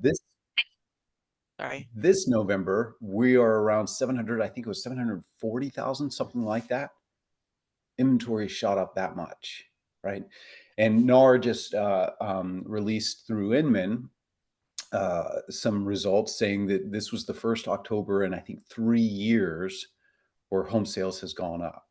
This Sorry. this November, we are around 700, I think it was 740,000, something like that. Inventory shot up that much, right? And NAR just released through Inman some results saying that this was the first October in, I think, 3 years where home sales has gone up,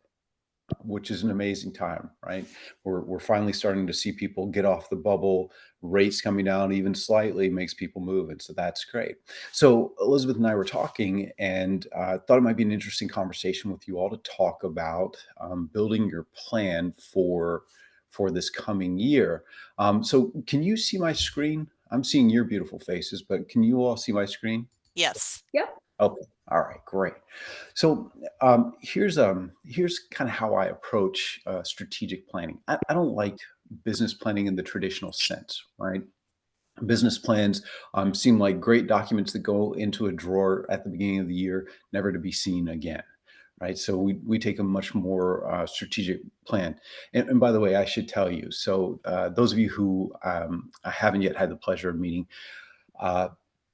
which is an amazing time, right? We're finally starting to see people get off the bubble. Rates coming down even slightly makes people move, and so that's great. So Elizabeth and I were talking, and thought it might be an interesting conversation with you all to talk about building your plan for this coming year. So can you see my screen? I'm seeing your beautiful faces, but can you all see my screen? Yes. Yep. Okay. All right. Great. So here's kind of how I approach strategic planning. I don't like business planning in the traditional sense, right? Business plans seem like great documents that go into a drawer at the beginning of the year, never to be seen again, right? So we take a much more strategic plan. And by the way, I should tell you, so those of you who I haven't yet had the pleasure of meeting, uh,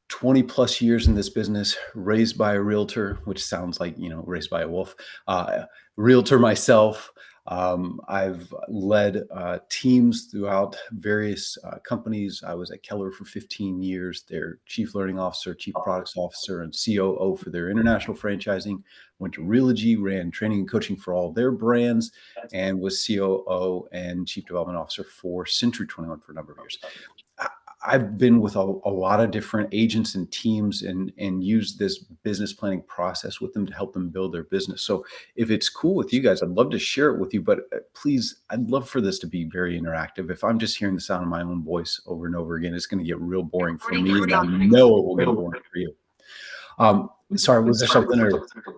20 plus years in this business, raised by a realtor, which sounds like, raised by a wolf, realtor myself. I've led teams throughout various companies. I was at Keller for 15 years, their chief learning officer, chief products officer, and COO for their international franchising. Went to Realogy, ran training and coaching for all their brands, and was COO and chief development officer for Century 21 for a number of years. I've been with a lot of different agents and teams and used this business planning process with them to help them build their business. So if it's cool with you guys, I'd love to share it with you, but please, I'd love for this to be very interactive. If I'm just hearing the sound of my own voice over and over again, it's going to get real boring for me, and I know it will get boring for you. Sorry, was there something?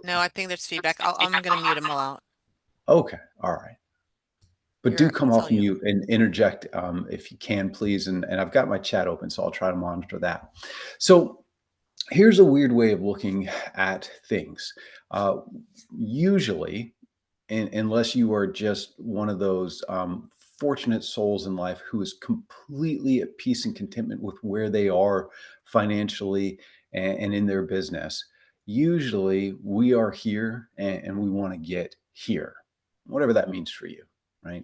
No, I think there's feedback. I'm going to mute them all out. Okay. All right. But do come It's all off you. mute and interject if you can, please. And I've got my chat open, so I'll try to monitor that. So here's a weird way of looking at things. Usually, unless you are just one of those fortunate souls in life who is completely at peace and contentment with where they are financially and in their business, usually we are here and we want to get here, whatever that means for you. Right.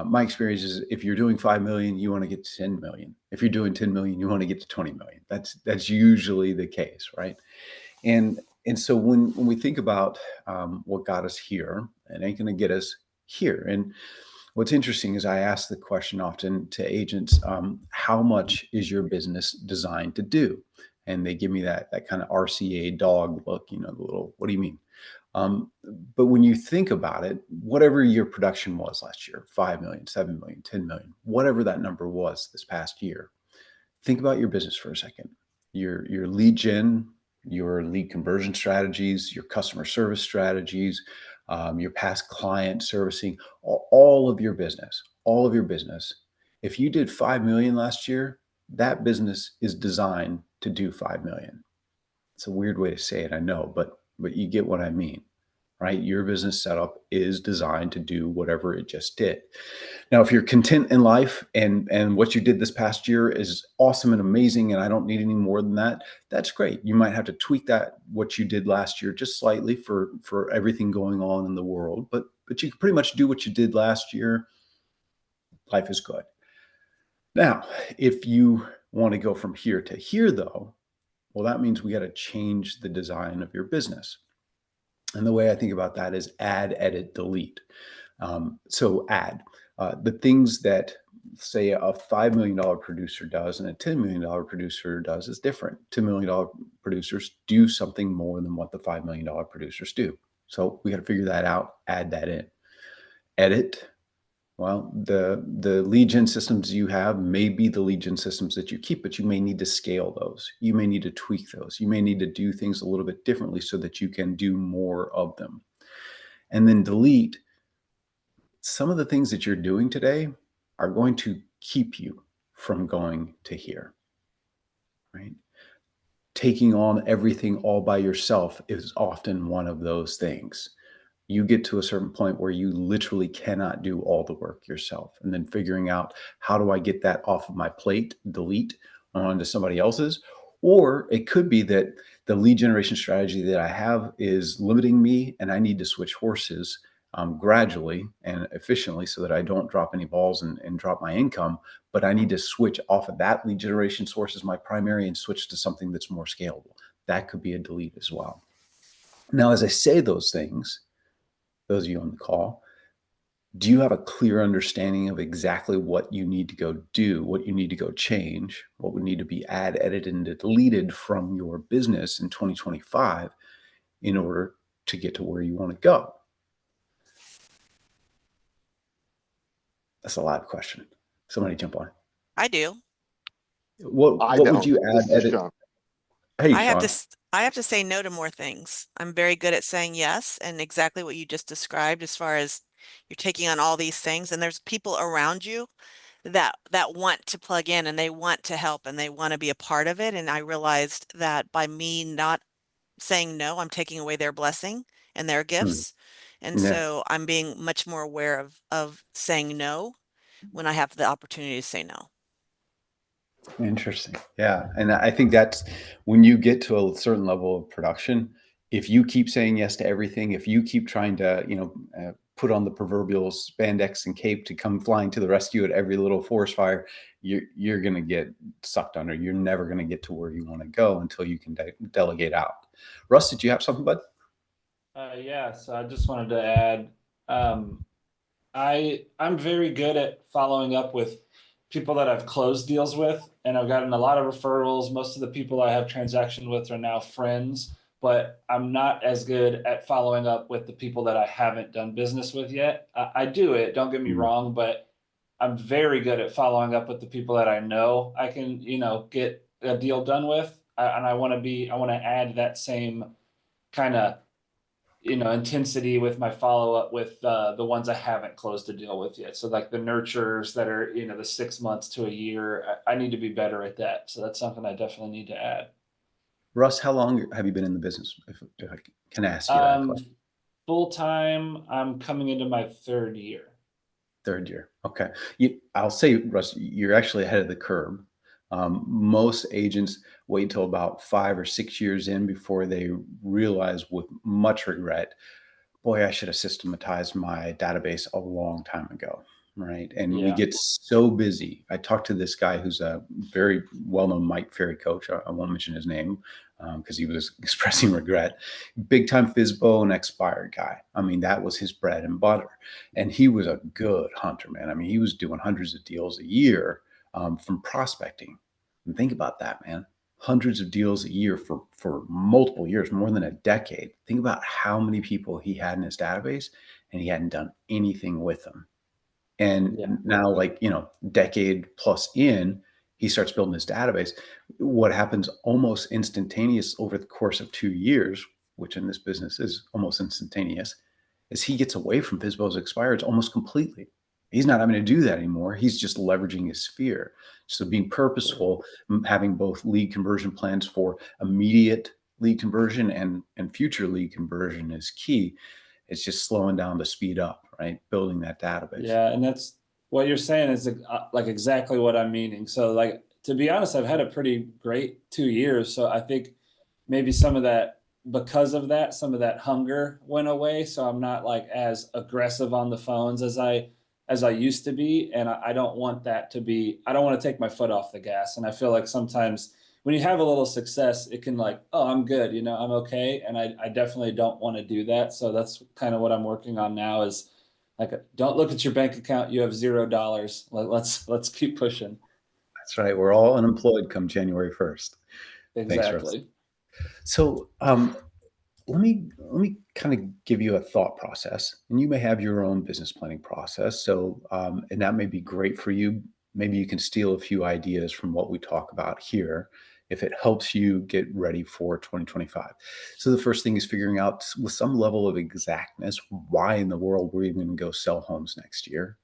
My experience is if you're doing 5 million, you want to get to 10 million. If you're doing 10 million, you want to get to 20 million. That's usually the case. Right. And so when we think about what got us here, it ain't going to get us here. And what's interesting is I ask the question often to agents, how much is your business designed to do? And they give me that kind of RCA dog look, the little, what do you mean? But when you think about it, whatever your production was last year, 5 million, 7 million, 10 million, whatever that number was this past year, think about your business for a second. Your lead gen, your lead conversion strategies, your customer service strategies, your past client servicing, all of your business. If you did 5 million last year, that business is designed to do 5 million. It's a weird way to say it, I know, but you get what I mean, right? Your business setup is designed to do whatever it just did. Now, if you're content in life and what you did this past year is awesome and amazing, and I don't need any more than that, that's great. You might have to tweak what you did last year just slightly for everything going on in the world, but you can pretty much do what you did last year. Life is good. Now, if you want to go from here to here, though, well, that means we got to change the design of your business. And the way I think about that is add, edit, delete. So add the things that, say, a $5 million producer does and a $10 million producer does is different. $10 million producers do something more than what the $5 million producers do. So we got to figure that out, add that in. Edit. Well, the lead gen systems you have may be the lead gen systems that you keep, but you may need to scale those. You may need to tweak those. You may need to do things a little bit differently so that you can do more of them. And then delete. Some of the things that you're doing today are going to keep you from going to here, right? Taking on everything all by yourself is often one of those things. You get to a certain point where you literally cannot do all the work yourself, and then figuring out, how do I get that off of my plate, delete, onto somebody else's. Or it could be that the lead generation strategy that I have is limiting me and I need to switch horses gradually and efficiently so that I don't drop any balls and drop my income. But I need to switch off of that lead generation source as my primary and switch to something that's more scalable. That could be a delete as well. Now, as I say those things, those of you on the call, do you have a clear understanding of exactly what you need to go do, what you need to go change, what would need to be edited, and deleted from your business in 2025 in order to get to where you want to go? That's a live question. Somebody jump on. I do. I What would don't. you This add, is edit? Sean. Hey, I have to Sean. s- I have to say no to more things. I'm very good at saying yes, and exactly what you just described as far as you're taking on all these things and there's people around you that want to plug in and they want to help and they want to be a part of it. And I realized that by me not saying no, I'm taking away their blessing and their Hmm. gifts. And Yeah. so I'm being much more aware of saying no when I have the opportunity to say no. Interesting. Yeah. And I think that's when you get to a certain level of production, if you keep saying yes to everything, if you keep trying to, put on the proverbial spandex and cape to come flying to the rescue at every little forest fire, you're going to get sucked under. You're never going to get to where you want to go until you can delegate out. Russ, did you have something, bud? Yeah, so I just wanted to add, um, I'm very good at following up with people that I've closed deals with, and I've gotten a lot of referrals. Most of the people I have transaction with are now friends, but I'm not as good at following up with the people that I haven't done business with yet. I do it, don't get me Mm. wrong, but I'm very good at following up with the people that I know I can, get a deal done with. And I want to add that same kind of intensity with my follow-up with the ones I haven't closed a deal with yet. So like the nurturers that are, the 6 months to a year, I need to be better at that. So that's something I definitely need to add. Russ, how long have you been in the business? If I can ask you that Um, question. Full time, I'm coming into my third year. Third year. Okay. I'll say, Russ, you're actually ahead of the curve. Most agents wait till about 5 or 6 years in before they realize with much regret, boy, I should have systematized my database a long time ago. Right. And we Yeah. get so busy. I talked to this guy who's a very well known Mike Ferry coach. I won't mention his name because he was expressing regret. Big time FISBO and expired guy. I mean, that was his bread and butter. And he was a good hunter, man. I mean, he was doing hundreds of deals a year from prospecting. And think about that, man. Hundreds of deals a year for multiple years, more than a decade. Think about how many people he had in his database, and he hadn't done anything with them. And Yeah. now, like, decade plus in, he starts building his database. What happens almost instantaneous over the course of 2 years, which in this business is almost instantaneous, is he gets away from FISBO's expireds almost completely. He's not having to do that anymore. He's just leveraging his sphere. So being purposeful, having both lead conversion plans for immediate lead conversion and future lead conversion is key. It's just slowing down to speed up, right? Building that database. Yeah. And that's what you're saying is like exactly what I'm meaning. So like, to be honest, I've had a pretty great 2 years. So I think maybe some of that, because of that, some of that hunger went away. So I'm not like as aggressive on the phones as I used to be. And I don't want that to be, I don't want to take my foot off the gas. And I feel like sometimes when you have a little success, it can like, oh, I'm good, I'm okay. And I definitely don't want to do that. So that's kind of what I'm working on now is like, don't look at your bank account. You have $0. Let's keep pushing. That's right. We're all unemployed come January 1st. Thanks, Russ. Exactly. So let me kind of give you a thought process, and you may have your own business planning process. So and that may be great for you. Maybe you can steal a few ideas from what we talk about here if it helps you get ready for 2025. So the first thing is figuring out with some level of exactness why in the world we're even going to go sell homes next year.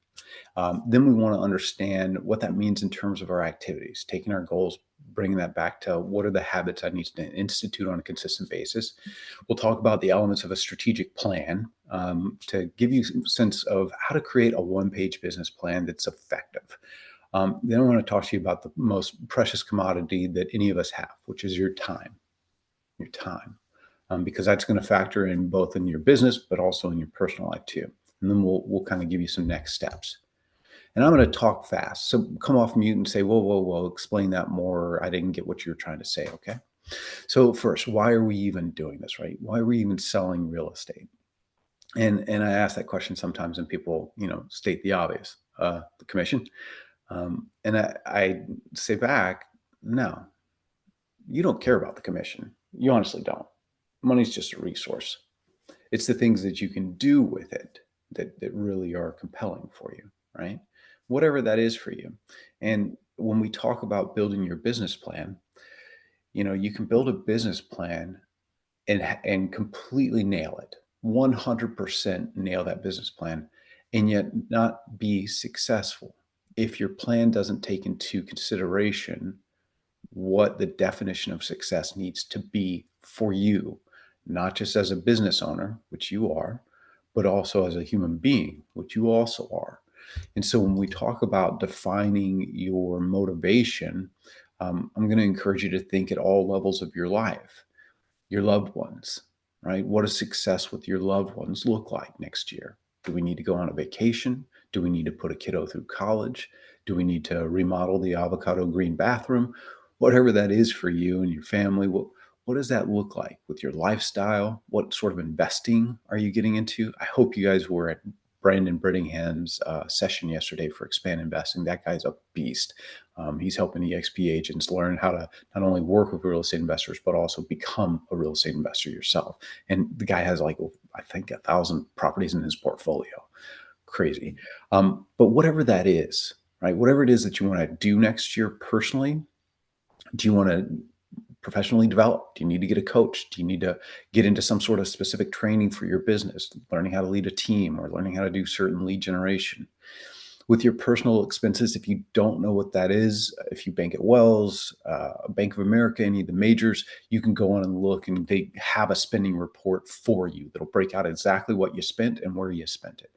Then we want to understand what that means in terms of our activities, taking our goals, bringing that back to what are the habits I need to institute on a consistent basis. We'll talk about the elements of a strategic plan to give you some sense of how to create a one-page business plan that's effective. Then I want to talk to you about the most precious commodity that any of us have, which is your time. Your time. Because that's going to factor in both in your business, but also in your personal life too. And then we'll kind of give you some next steps. And I'm going to talk fast. So come off mute and say, whoa, whoa, whoa, explain that more. I didn't get what you were trying to say. Okay. So first, why are we even doing this, right? Why are we even selling real estate? And I ask that question sometimes, and people, state the obvious, the commission. And I say back, no, you don't care about the commission. You honestly don't. Money's just a resource. It's the things that you can do with it that really are compelling for you, right? Whatever that is for you. And when we talk about building your business plan, you can build a business plan and completely nail it, 100% nail that business plan, and yet not be successful if your plan doesn't take into consideration what the definition of success needs to be for you, not just as a business owner, which you are, but also as a human being, which you also are. And so when we talk about defining your motivation, I'm going to encourage you to think at all levels of your life, your loved ones, right? What does success with your loved ones look like next year? Do we need to go on a vacation? Do we need to put a kiddo through college? Do we need to remodel the avocado green bathroom? Whatever that is for you and your family, what does that look like with your lifestyle? What sort of investing are you getting into? I hope you guys were at Brandon Brittingham's session yesterday for Expand Investing. That guy's a beast. He's helping eXp agents learn how to not only work with real estate investors, but also become a real estate investor yourself. And the guy has I think 1,000 properties in his portfolio. Crazy. But whatever that is, right? Whatever it is that you want to do next year personally, do you want to professionally develop? Do you need to get a coach? Do you need to get into some sort of specific training for your business, learning how to lead a team or learning how to do certain lead generation? With your personal expenses, if you don't know what that is, if you bank at Wells, Bank of America, any of the majors, you can go on and look, and they have a spending report for you that'll break out exactly what you spent and where you spent it.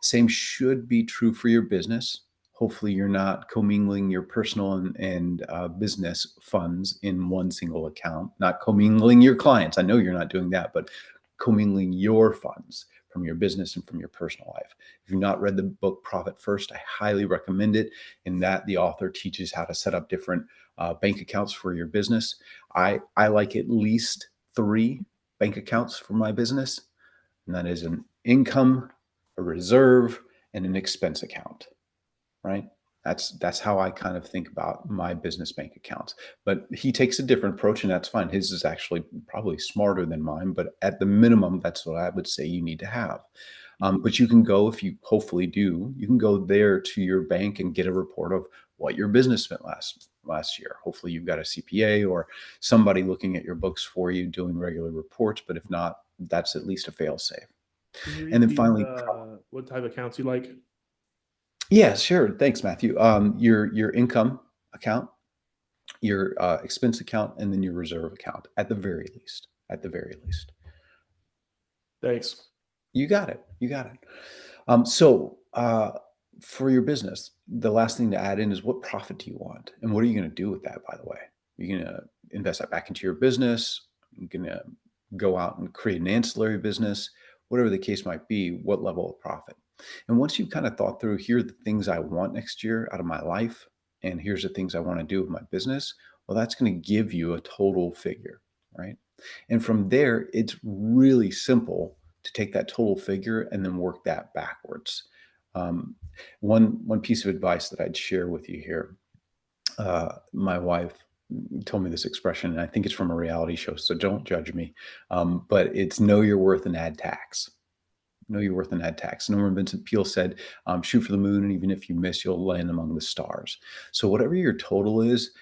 Same should be true for your business. Hopefully you're not commingling your personal and business funds in one single account, not commingling your clients. I know you're not doing that, but commingling your funds from your business and from your personal life. If you've not read the book Profit First, I highly recommend it. In that, the author teaches how to set up different bank accounts for your business. I like at least 3 bank accounts for my business, and that is an income, a reserve, and an expense account, right? That's how I kind of think about my business bank accounts. But he takes a different approach, and that's fine. His is actually probably smarter than mine, but at the minimum, that's what I would say you need to have. But you can go, if you hopefully do, you can go there to your bank and get a report of what your business spent last year. Hopefully you've got a CPA or somebody looking at your books for you doing regular reports. But if not, that's at least a fail safe. Can you And then repeat finally, what type of accounts you like? yeah, sure. Thanks, Matthew. Your income account, your expense account, and then your reserve account at the very least. At the very least. Thanks. You got it. You got it. For your business, the last thing to add in is, what profit do you want? And what are you going to do with that, by the way? You're going to invest that back into your business. You're going to go out and create an ancillary business, whatever the case might be, what level of profit. And once you've kind of thought through, here are the things I want next year out of my life, and here's the things I want to do with my business, well, that's going to give you a total figure, right? And from there, it's really simple to take that total figure and then work that backwards. One piece of advice that I'd share with you here, my wife told me this expression, and I think it's from a reality show, so don't judge me. But it's know your worth and add tax. Know your worth and add tax. Norman Vincent Peale said, shoot for the moon, and even if you miss, you'll land among the stars. So whatever your total is,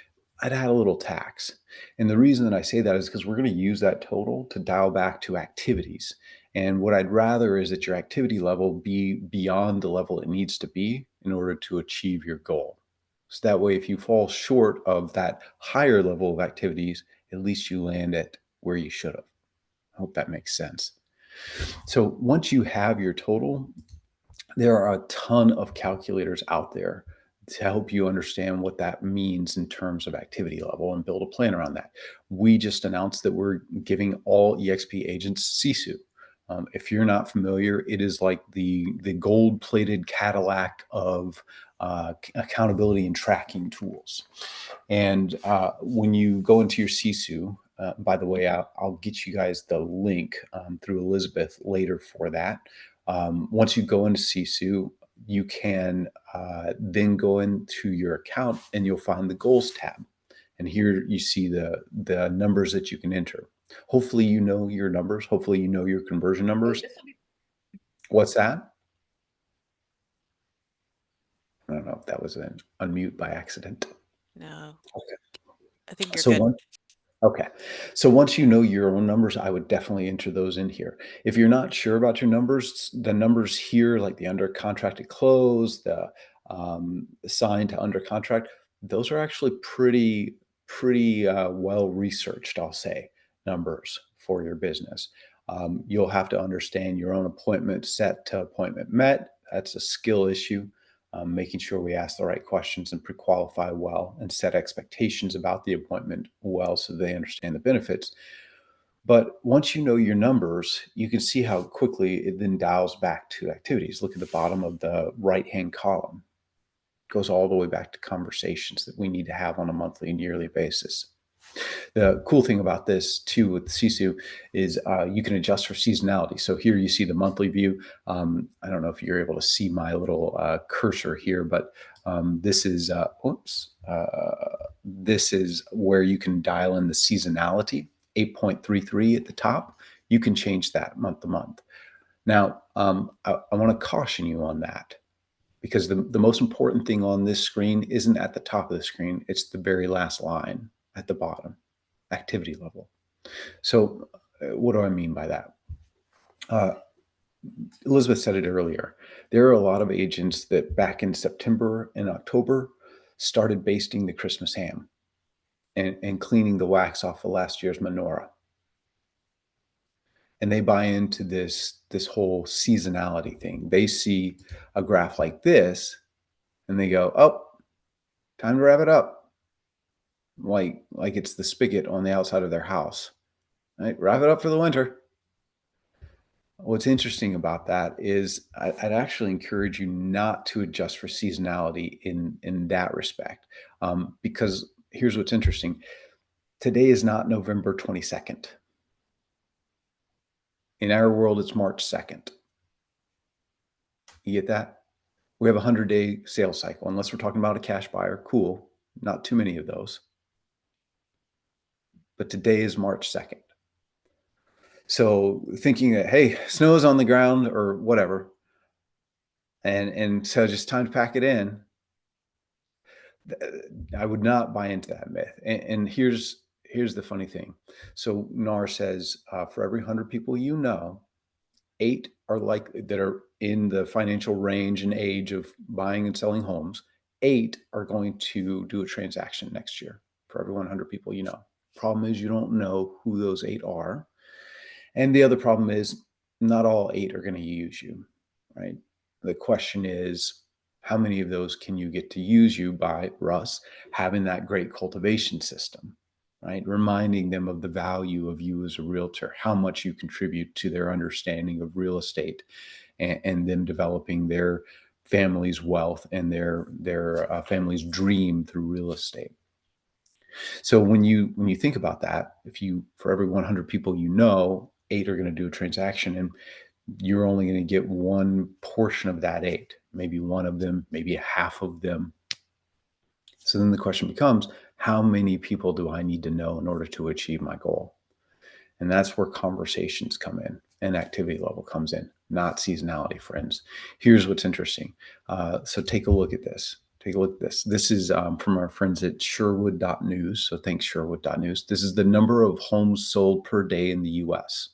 I'd add a little tax. And the reason that I say that is because we're going to use that total to dial back to activities. And what I'd rather is that your activity level be beyond the level it needs to be in order to achieve your goal. So that way, if you fall short of that higher level of activities, at least you land at where you should have. I hope that makes sense. So once you have your total, there are a ton of calculators out there to help you understand what that means in terms of activity level and build a plan around that. We just announced that we're giving all eXp agents Sisu. If you're not familiar, it is like the gold-plated Cadillac of accountability and tracking tools. And when you go into your Sisu, by the way, I'll get you guys the link through Elizabeth later for that. Once you go into Sisu, you can then go into your account and you'll find the goals tab. And here you see the numbers that you can enter. Hopefully you know your numbers. Hopefully you know your conversion numbers. What's that? I don't know if that was an unmute by accident. No, Okay. I think you're So good. Okay. So once you know your own numbers, I would definitely enter those in here. If you're not sure about your numbers, the numbers here, like the under contracted close, the signed to under contract, those are actually pretty well researched, I'll say, numbers for your business. You'll have to understand your own appointment set to appointment met. That's a skill issue. Making sure we ask the right questions and pre-qualify well and set expectations about the appointment well so they understand the benefits. But once you know your numbers, you can see how quickly it then dials back to activities. Look at the bottom of the right-hand column. It goes all the way back to conversations that we need to have on a monthly and yearly basis. The cool thing about this too with Sisu is you can adjust for seasonality. So here you see the monthly view. I don't know if you're able to see my little cursor here, but this is this is where you can dial in the seasonality, 8.33 at the top. You can change that month to month. Now, I want to caution you on that, because the most important thing on this screen isn't at the top of the screen. It's the very last line at the bottom. Activity level. So what do I mean by that? Elizabeth said it earlier. There are a lot of agents that back in September and October started basting the Christmas ham and cleaning the wax off of last year's menorah. And they buy into this whole seasonality thing. They see a graph like this and they go, oh, time to wrap it up. Like it's the spigot on the outside of their house. Right? Wrap it up for the winter. What's interesting about that is I'd actually encourage you not to adjust for seasonality in that respect. Because here's what's interesting. Today is not November 22nd. In our world, it's March 2nd. You get that? We have a 100-day sales cycle. Unless we're talking about a cash buyer, cool. Not too many of those. But today is March 2nd. So thinking that, hey, snow's on the ground or whatever, and so just time to pack it in, I would not buy into that myth. And here's the funny thing. So NAR says for every 100 people you know, 8 are that are in the financial range and age of buying and selling homes. 8 are going to do a transaction next year for every 100 people you know. Problem is you don't know who those 8 are. And the other problem is not all 8 are going to use you, right? The question is, how many of those can you get to use you by Russ having that great cultivation system, right? Reminding them of the value of you as a realtor, how much you contribute to their understanding of real estate, and them developing their family's wealth and their family's dream through real estate. So when you think about that, if you, for every 100 people you know, 8 are going to do a transaction, and you're only going to get one portion of that 8, maybe one of them, maybe a half of them. So then the question becomes, how many people do I need to know in order to achieve my goal? And that's where conversations come in and activity level comes in, not seasonality, friends. Here's what's interesting. So take a look at this. Take a look at this. This is from our friends at Sherwood.news. So thanks, Sherwood.news. This is the number of homes sold per day in the US.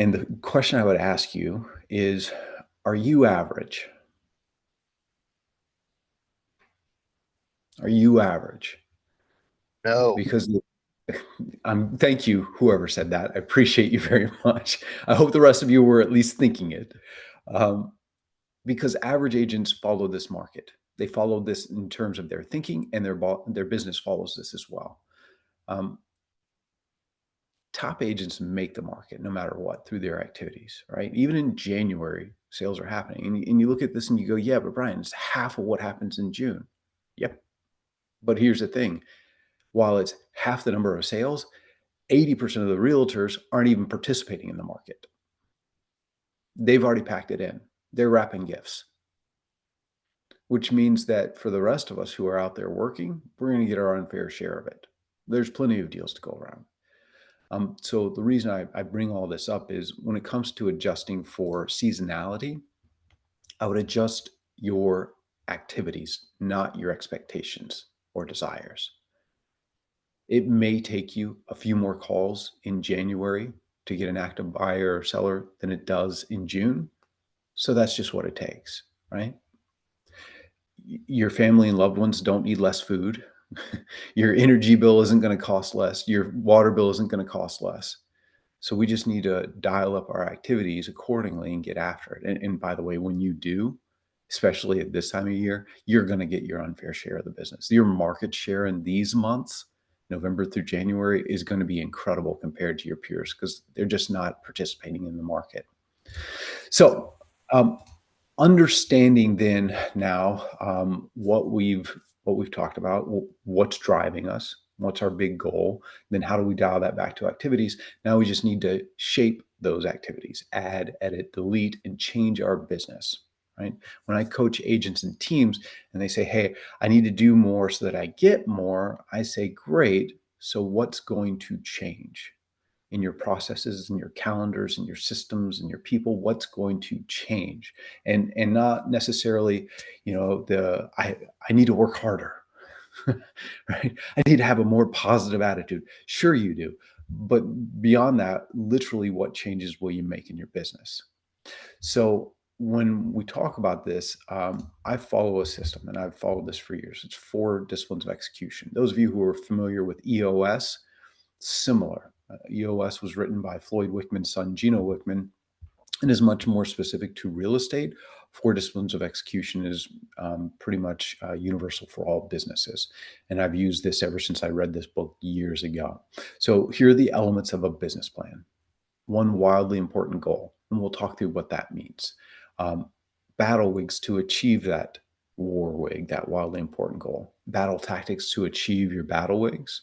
And the question I would ask you is, are you average? Are you average? No. Because thank you, whoever said that. I appreciate you very much. I hope the rest of you were at least thinking it. because average agents follow this market. They follow this in terms of their thinking, and their business follows this as well. Top agents make the market no matter what through their activities, right? Even in January, sales are happening. And you look at this and you go, yeah, but Bryon, it's half of what happens in June. Yep. But here's the thing. While it's half the number of sales, 80% of the realtors aren't even participating in the market. They've already packed it in. They're wrapping gifts, which means that for the rest of us who are out there working, we're going to get our unfair share of it. There's plenty of deals to go around. So the reason I bring all this up is when it comes to adjusting for seasonality, I would adjust your activities, not your expectations or desires. It may take you a few more calls in January to get an active buyer or seller than it does in June. So that's just what it takes, right? Your family and loved ones don't need less food. Your energy bill isn't going to cost less. Your water bill isn't going to cost less. So we just need to dial up our activities accordingly and get after it. And by the way, when you do, especially at this time of year, you're going to get your unfair share of the business. Your market share in these months, November through January, is going to be incredible compared to your peers because they're just not participating in the market. So understanding then now what we've talked about, what's driving us, what's our big goal, then how do we dial that back to activities? Now we just need to shape those activities, add, edit, delete, and change our business, right? When I coach agents and teams and they say, hey, I need to do more so that I get more, I say, great. So what's going to change in your processes and your calendars and your systems and your people? What's going to change? And not necessarily, I need to work harder. Right? I need to have a more positive attitude. Sure you do. But beyond that, literally what changes will you make in your business? So when we talk about this, I follow a system, and I've followed this for years. It's 4 disciplines of execution. Those of you who are familiar with EOS, similar. EOS was written by Floyd Wickman's son, Gino Wickman, and is much more specific to real estate. 4 disciplines of execution is pretty much universal for all businesses. And I've used this ever since I read this book years ago. So here are the elements of a business plan. 1 wildly important goal, and we'll talk through what that means. Battle wigs to achieve that war wig, that wildly important goal. Battle tactics to achieve your battle wigs.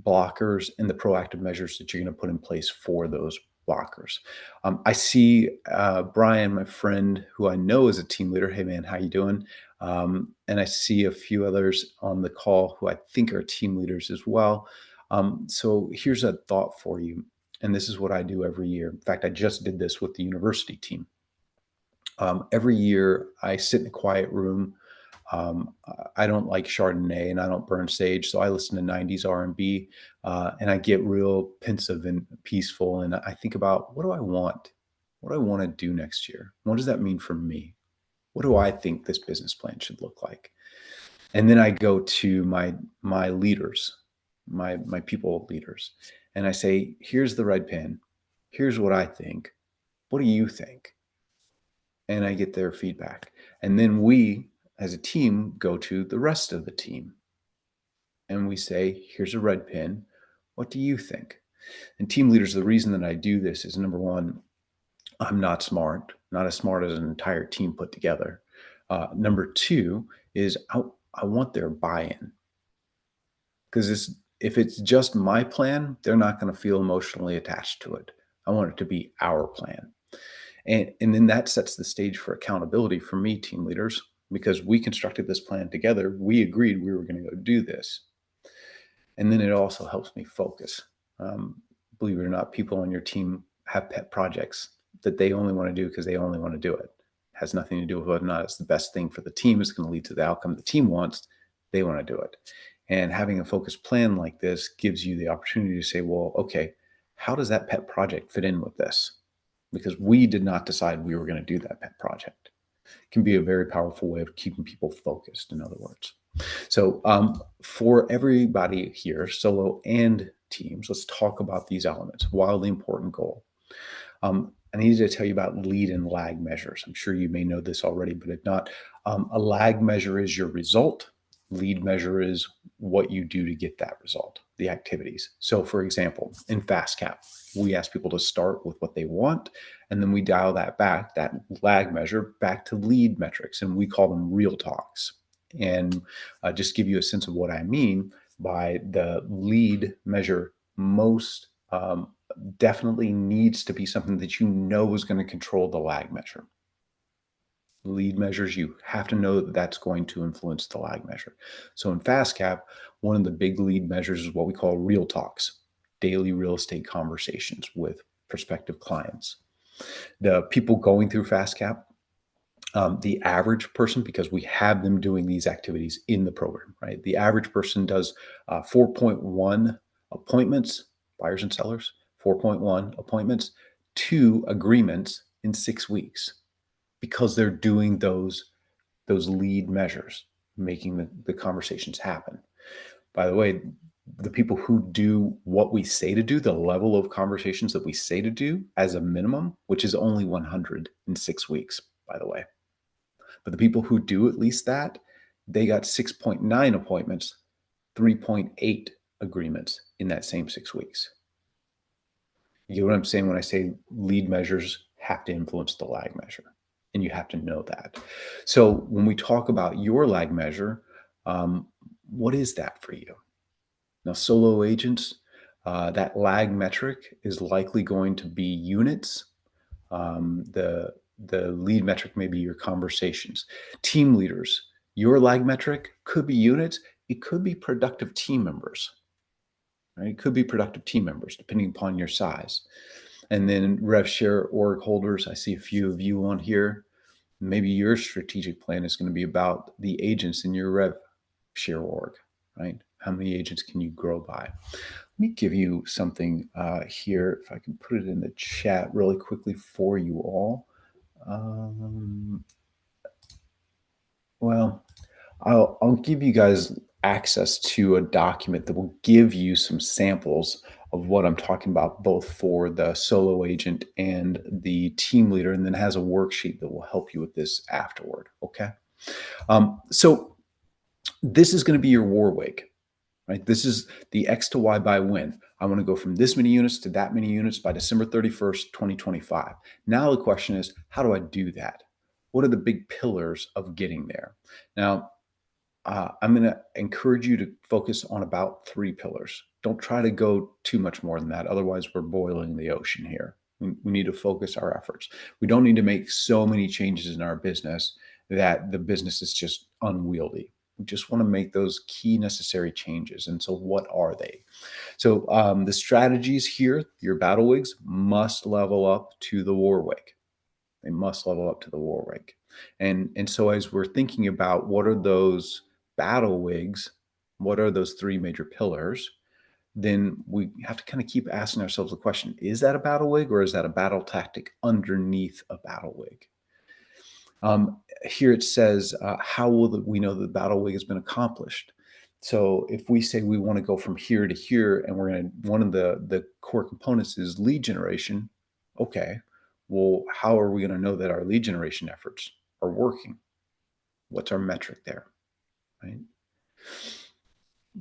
Blockers, and the proactive measures that you're going to put in place for those blockers. I see Bryon, my friend, who I know is a team leader. Hey man, how you doing? And I see a few others on the call who I think are team leaders as well. So here's a thought for you. And this is what I do every year. In fact, I just did this with the university team. Every year I sit in a quiet room. I don't like Chardonnay and I don't burn sage, so I listen to 90s R&B, and I get real pensive and peaceful. And I think about, what do I want? What do I want to do next year? What does that mean for me? What do I think this business plan should look like? And then I go to my leaders, my people leaders, and I say, here's the red pen. Here's what I think. What do you think? And I get their feedback. And then we, as a team, go to the rest of the team and we say, here's a red pin. What do you think? And team leaders, the reason that I do this is, number 1, I'm not smart, not as smart as an entire team put together. Number 2 is I want their buy-in, because if it's just my plan, they're not going to feel emotionally attached to it. I want it to be our plan. And then that sets the stage for accountability for me, team leaders, because we constructed this plan together. We agreed we were going to go do this. And then it also helps me focus. Believe it or not, people on your team have pet projects that they only want to do because they only want to do it. It has nothing to do with whether or not it's the best thing for the team. It's going to lead to the outcome the team wants. They want to do it. And having a focused plan like this gives you the opportunity to say, well, okay, how does that pet project fit in with this? Because we did not decide we were going to do that pet project. It can be a very powerful way of keeping people focused, in other words. So for everybody here, solo and teams, let's talk about these elements. Wildly important goal. I need to tell you about lead and lag measures. I'm sure you may know this already, but if not, a lag measure is your result. Lead measure is what you do to get that result, the activities. So for example, in FastCap, we ask people to start with what they want, and then we dial that back, that lag measure, back to lead metrics, and we call them real talks. And just give you a sense of what I mean by the lead measure, most definitely needs to be something that you know is going to control the lag measure. Lead measures, you have to know that that's going to influence the lag measure. So in FastCap, one of the big lead measures is what we call real talks, daily real estate conversations with prospective clients. The people going through FastCap, the average person, because we have them doing these activities in the program, right? The average person does 4.1 appointments, buyers and sellers, 4.1 appointments, 2 agreements in 6 weeks, because they're doing those lead measures, making the conversations happen. By the way, the people who do what we say to do, the level of conversations that we say to do as a minimum, which is only 100 in 6 weeks, by the way. But the people who do at least that, they got 6.9 appointments, 3.8 agreements in that same 6 weeks. You get what I'm saying when I say lead measures have to influence the lag measure, and you have to know that. So when we talk about your lag measure, what is that for you? Now, solo agents, that lag metric is likely going to be units. The lead metric may be your conversations. Team leaders, your lag metric could be units. It could be productive team members, right? It could be productive team members, depending upon your size. And then rev share org holders, I see a few of you on here. Maybe your strategic plan is going to be about the agents in your rev share org, right? How many agents can you grow by? Let me give you something here, if I can put it in the chat really quickly for you all. Well, I'll give you guys access to a document that will give you some samples of what I'm talking about, both for the solo agent and the team leader, and then has a worksheet that will help you with this afterward, okay? So this is going to be your Warwick, right? This is the X to Y by when. I want to go from this many units to that many units by December 31st, 2025. Now the question is, how do I do that? What are the big pillars of getting there? Now, I'm going to encourage you to focus on about 3 pillars. Don't try to go too much more than that. Otherwise, we're boiling the ocean here. We need to focus our efforts. We don't need to make so many changes in our business that the business is just unwieldy. We just want to make those key necessary changes. And so what are they? So the strategies here, your battle wigs must level up to the Warwick. They must level up to the Warwick. And so as we're thinking about what are those battle wigs, what are those 3 major pillars, then we have to kind of keep asking ourselves the question, is that a battle wig or is that a battle tactic underneath a battle wig? Here it says, how will we know that the battle wig has been accomplished? So if we say we want to go from here to here, and we're going to, one of the core components is lead generation. Okay, well, how are we going to know that our lead generation efforts are working? What's our metric there, right?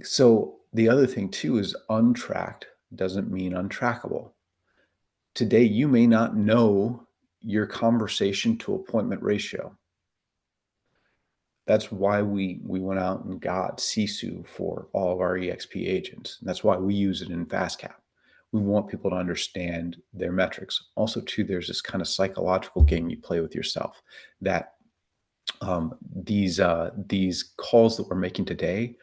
So the other thing too is untracked doesn't mean untrackable. Today, you may not know your conversation to appointment ratio. That's why we went out and got Sisu for all of our eXp agents. And that's why we use it in FastCap. We want people to understand their metrics. Also, too, there's this kind of psychological game you play with yourself that these calls that we're making today,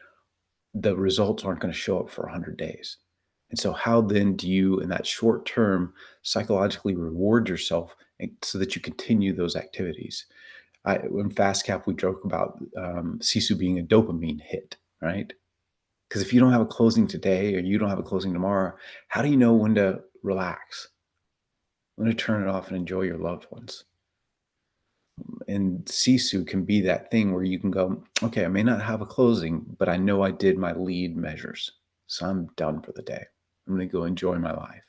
the results aren't going to show up for 100 days. And so how then do you, in that short term, psychologically reward yourself so that you continue those activities? In FastCap, we joke about Sisu being a dopamine hit, right? Because if you don't have a closing today or you don't have a closing tomorrow, how do you know when to relax, when to turn it off and enjoy your loved ones? And Sisu can be that thing where you can go, okay, I may not have a closing, but I know I did my lead measures. So I'm done for the day. I'm going to go enjoy my life.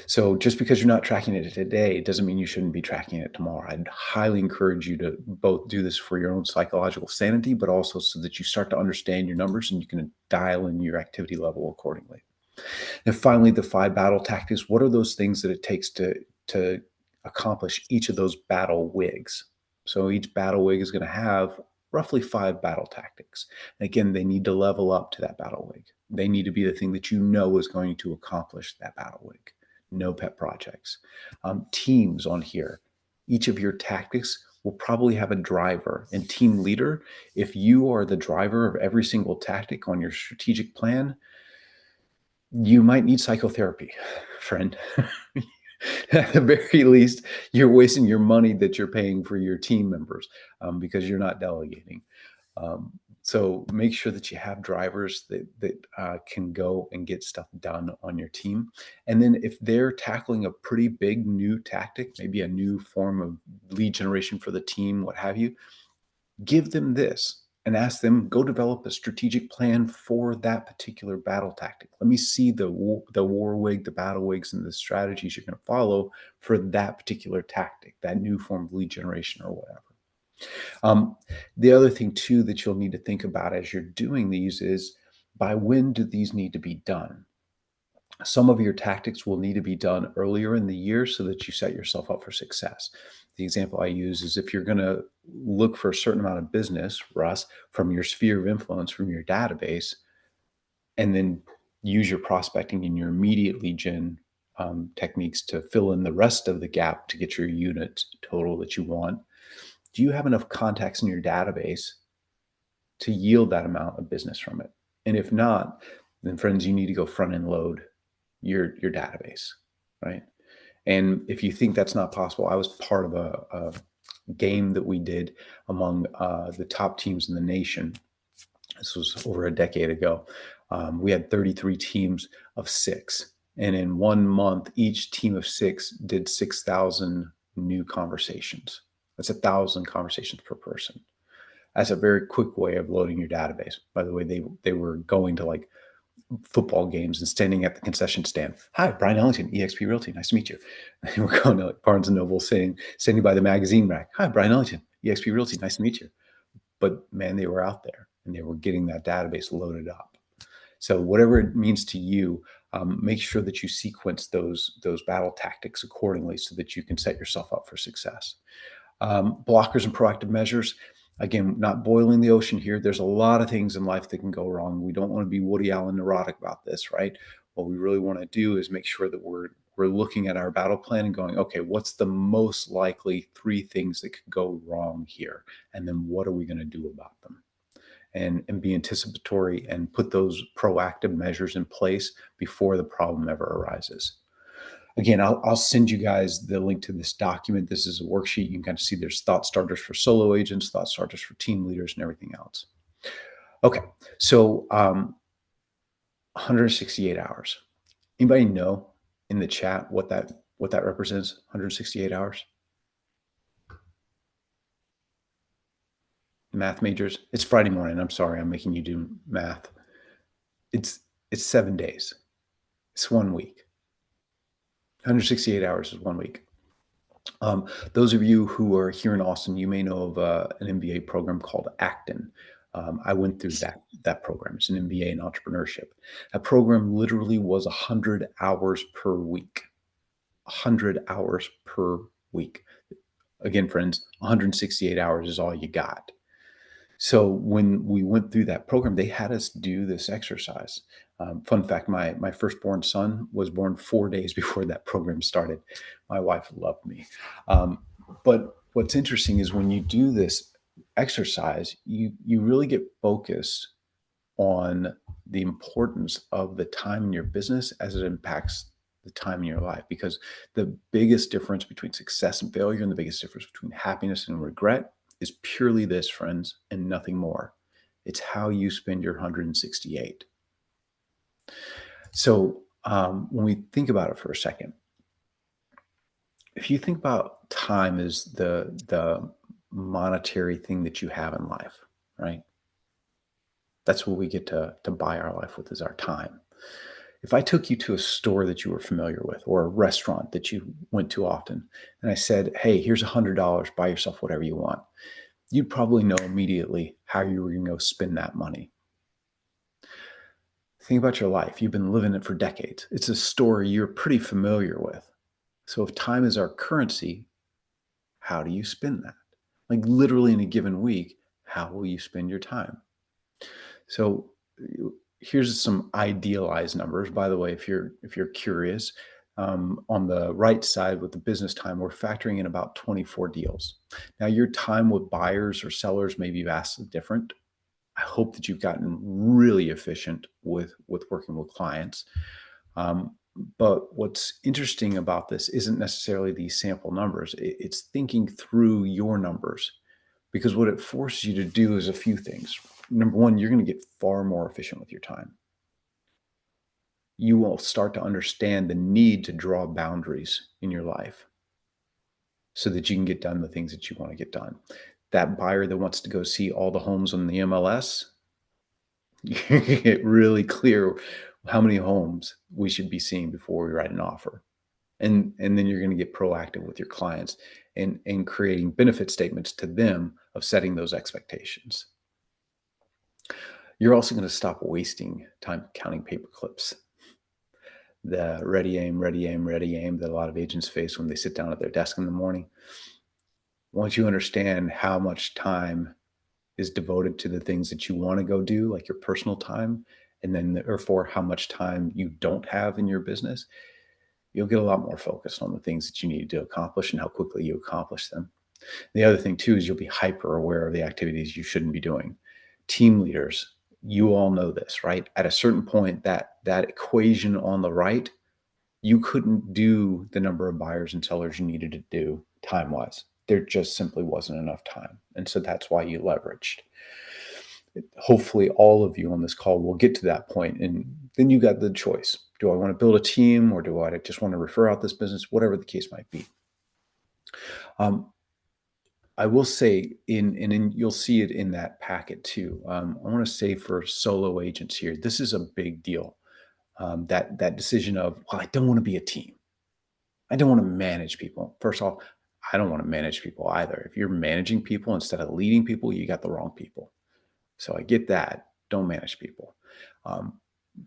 So just because you're not tracking it today doesn't mean you shouldn't be tracking it tomorrow. I'd highly encourage you to both do this for your own psychological sanity, but also so that you start to understand your numbers and you can dial in your activity level accordingly. And finally, the 5 battle tactics. What are those things that it takes to accomplish each of those battle wigs? So each battle wig is going to have roughly 5 battle tactics. And again, they need to level up to that battle wig. They need to be the thing that you know is going to accomplish that battle wig. No pet projects. Teams on here. Each of your tactics will probably have a driver and team leader. If you are the driver of every single tactic on your strategic plan, you might need psychotherapy, friend. At the very least, you're wasting your money that you're paying for your team members because you're not delegating. So make sure that you have drivers that can go and get stuff done on your team. And then if they're tackling a pretty big new tactic, maybe a new form of lead generation for the team, what have you, give them this and ask them, go develop a strategic plan for that particular battle tactic. Let me see the war wig, the battle wigs, and the strategies you're going to follow for that particular tactic, that new form of lead generation or whatever. The other thing too that you'll need to think about as you're doing these is, by when do these need to be done? Some of your tactics will need to be done earlier in the year so that you set yourself up for success. The example I use is if you're going to look for a certain amount of business, Russ, from your sphere of influence, from your database, and then use your prospecting and your immediate lead gen techniques to fill in the rest of the gap to get your unit total that you want. Do you have enough contacts in your database to yield that amount of business from it? And if not, then friends, you need to go front end load your database, right? And if you think that's not possible, I was part of a game that we did among the top teams in the nation. This was over a decade ago. We had 33 teams of 6. And in 1 month, each team of 6 did 6,000 new conversations. That's 1,000 conversations per person. That's a very quick way of loading your database. By the way, they were going to like football games and standing at the concession stand. Hi, Bryon Ellington, eXp Realty. Nice to meet you. And we're going to like Barnes and Noble, standing by the magazine rack. Hi, Bryon Ellington, eXp Realty. Nice to meet you. But man, they were out there and they were getting that database loaded up. So whatever it means to you, make sure that you sequence those battle tactics accordingly so that you can set yourself up for success. Blockers and proactive measures. Again, not boiling the ocean here. There's a lot of things in life that can go wrong. We don't want to be Woody Allen neurotic about this, right? What we really want to do is make sure that we're looking at our battle plan and going, okay, what's the most likely 3 things that could go wrong here? And then what are we going to do about them? And be anticipatory and put those proactive measures in place before the problem ever arises. Again, I'll send you guys the link to this document. This is a worksheet. You can kind of see there's thought starters for solo agents, thought starters for team leaders, and everything else. Okay, so 168 hours. Anybody know in the chat what that represents? 168 hours. Math majors. It's Friday morning. I'm sorry, I'm making you do math. It's 7 days. It's 1 week. 168 hours is 1 week. Those of you who are here in Austin, you may know of an MBA program called Acton. I went through that program. It's an MBA in entrepreneurship. That program literally was 100 hours per week. 100 hours per week. Again, friends, 168 hours is all you got. So when we went through that program, they had us do this exercise. Fun fact, my firstborn son was born 4 days before that program started. My wife loved me. But what's interesting is when you do this exercise, you really get focused on the importance of the time in your business as it impacts the time in your life. Because the biggest difference between success and failure and the biggest difference between happiness and regret is purely this, friends, and nothing more. It's how you spend your 168. So when we think about it for a second, if you think about time as the monetary thing that you have in life, right? That's what we get to buy our life with, is our time. If I took you to a store that you were familiar with or a restaurant that you went to often, and I said, hey, here's $100, buy yourself whatever you want, you'd probably know immediately how you were going to go spend that money. Think about your life. You've been living it for decades. It's a story you're pretty familiar with. So if time is our currency, how do you spend that? Like literally in a given week, how will you spend your time? So here's some idealized numbers. By the way, if you're curious, on the right side with the business time, we're factoring in about 24 deals. Now, your time with buyers or sellers may be vastly different. I hope that you've gotten really efficient with working with clients. But what's interesting about this isn't necessarily these sample numbers. It's thinking through your numbers, because what it forces you to do is a few things. Number one, you're going to get far more efficient with your time. You will start to understand the need to draw boundaries in your life so that you can get done the things that you want to get done. That buyer that wants to go see all the homes on the MLS, you get really clear how many homes we should be seeing before we write an offer. And then you're going to get proactive with your clients and creating benefit statements to them of setting those expectations. You're also going to stop wasting time counting paper clips. The ready, aim, ready, aim, ready, aim that a lot of agents face when they sit down at their desk in the morning. Once you understand how much time is devoted to the things that you want to go do, like your personal time, and then therefore how much time you don't have in your business, you'll get a lot more focused on the things that you need to accomplish and how quickly you accomplish them. The other thing too is you'll be hyper aware of the activities you shouldn't be doing. Team leaders, you all know this, right? At a certain point, that equation on the right, you couldn't do the number of buyers and sellers you needed to do time-wise. There just simply wasn't enough time. And so that's why you leveraged. Hopefully all of you on this call will get to that point, and then you got the choice. Do I want to build a team, or do I just want to refer out this business? Whatever the case might be. I will say, you'll see it in that packet too. I want to say for solo agents here, this is a big deal. That decision of, well, I don't want to be a team. I don't want to manage people. First off, I don't want to manage people either. If you're managing people instead of leading people, you got the wrong people. So I get that. Don't manage people.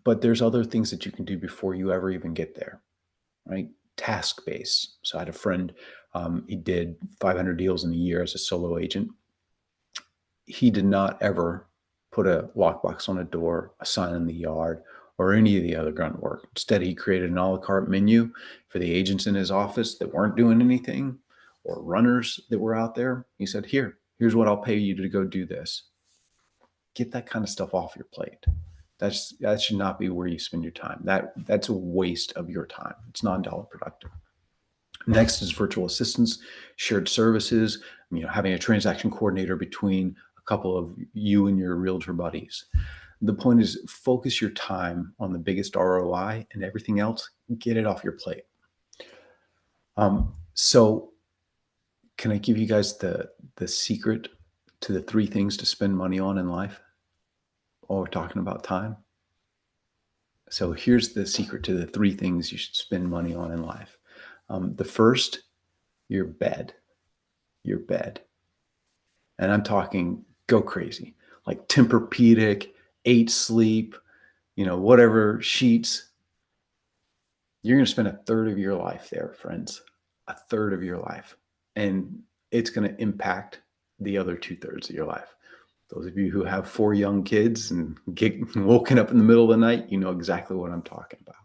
But there's other things that you can do before you ever even get there, right? Task-based. So I had a friend, he did 500 deals in a year as a solo agent. He did not ever put a lockbox on a door, a sign in the yard, or any of the other grunt work. Instead, he created an a la carte menu for the agents in his office that weren't doing anything, or runners that were out there. He said, here's what I'll pay you to go do this. Get that kind of stuff off your plate. That should not be where you spend your time. That's a waste of your time. It's non-dollar productive. Next is virtual assistants, shared services, having a transaction coordinator between a couple of you and your realtor buddies. The point is, focus your time on the biggest ROI, and everything else, get it off your plate. So can I give you guys the secret to the 3 things to spend money on in life while we're talking about time? So here's the secret to the 3 things you should spend money on in life. The first, your bed. Your bed. And I'm talking go crazy, like Tempur-Pedic, 8 sleep, whatever sheets. You're going to spend a third of your life there, friends. A third of your life. And it's going to impact the other 2/3 of your life. Those of you who have 4 young kids and get woken up in the middle of the night, you know exactly what I'm talking about.